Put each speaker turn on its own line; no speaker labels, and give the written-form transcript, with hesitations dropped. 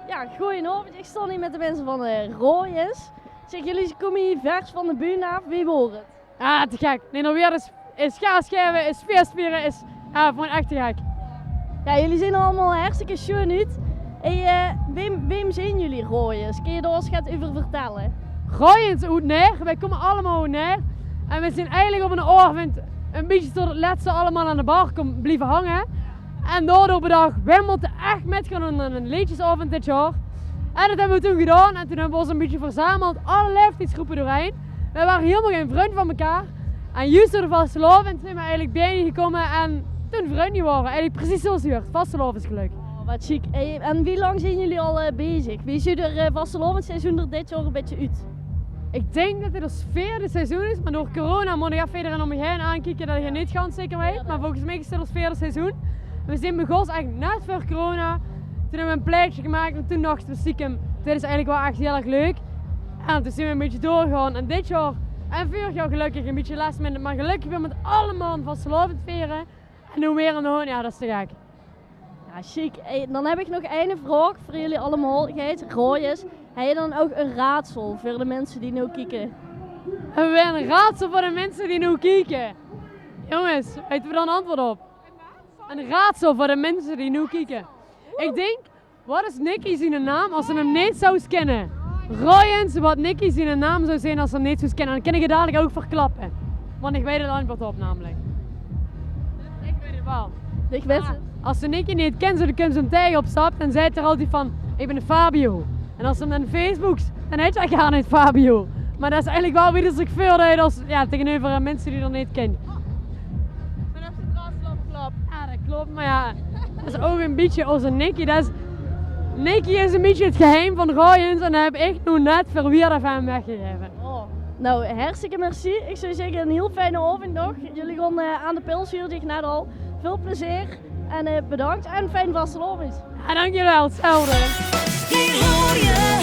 Ja, goedenavond. Ik sta hier met de mensen van Rooyens. Zeg, jullie komen hier vers van de bühne af. Wie wordt het?
Ah, te gek. Nee, nou weer is gaasgeven, is feestvieren, is gewoon echt te gek.
Ja, jullie zien er allemaal hartstikke schoon uit. Hey, wem zijn jullie Rooyens? Kun je daar eens wat over vertellen?
Rooyens uit neer, wij komen allemaal uit neer. En we zijn eigenlijk op een oorwind een beetje tot het laatste allemaal aan de bar blijven hangen. En daardoor bedacht, wij moeten echt metgaan aan een liedjesavond dit jaar. En dat hebben we toen gedaan en toen hebben we ons een beetje verzameld, alle leeftijdsgroepen doorheen. Wij waren helemaal geen vriend van elkaar. En juist door de vastelovend zijn we eigenlijk bijeengekomen en toen vrienden waren. Eigenlijk precies zoals u hoort, vastelovendsgeluk.
Oh, wat chic. Hey, en wie lang zijn jullie al bezig? Wie ziet er vastelovendseizoen er dit jaar een beetje uit?
Ik denk dat dit het vierde seizoen is, maar door corona moet ik even iedereen om me heen aankijken dat je niet ganz zeker weet. Maar volgens mij is dit het vierde seizoen. We zijn begonnen eigenlijk net voor corona. Toen hebben we een pleitje gemaakt en toen dachten we stiekem, dit is eigenlijk wel echt heel erg leuk. En toen zijn we een beetje doorgegaan en dit jaar en vorig jaar gelukkig een beetje last minute, maar gelukkig weer met allemaal vastelovend vieren. En nu weer een hoon, ja dat is te gek.
Ja, chic. Hey, dan heb ik nog één vraag voor jullie allemaal. Jij heet Rooyens. Heb je dan ook een raadsel voor de mensen die nu kijken?
Hebben we een raadsel voor de mensen die nu kijken? Jongens, weten we dan een antwoord op? Een raadsel voor de mensen die nu kijken. Ik denk, wat is Nicky zijn naam als ze hem niet zou kennen? Rooyens, wat Nicky zijn naam zou zijn als ze hem niet zou kennen. Dan kan ik het dadelijk ook verklappen. Want ik weet het antwoord op namelijk. Ik weet het wel.
Ik weet het.
Als ze Nicky niet kent, dan kunnen ze hem tegen op stap en zei er altijd van, ik ben Fabio. En als ze hem dan Facebooks, dan heet hij gar niet Fabio. Maar dat is eigenlijk wel weer zich veel dat als tegenover mensen die er niet kent.
En als het raadsel opklapt.
Ja, dat klopt, maar ja, dat is ook een beetje onze Nicky. Nicky is een beetje het geheim van Rooyens en dat heb ik nu net voor wie dat van hem weggegeven.
Oh. Nou, hartstikke merci. Ik zou zeggen een heel fijne avond nog. Jullie gaan aan de pils, hield ik net al. Veel plezier en bedankt en fijn vastelovend.
Ja, dankjewel, hetzelfde.
Die hoor je.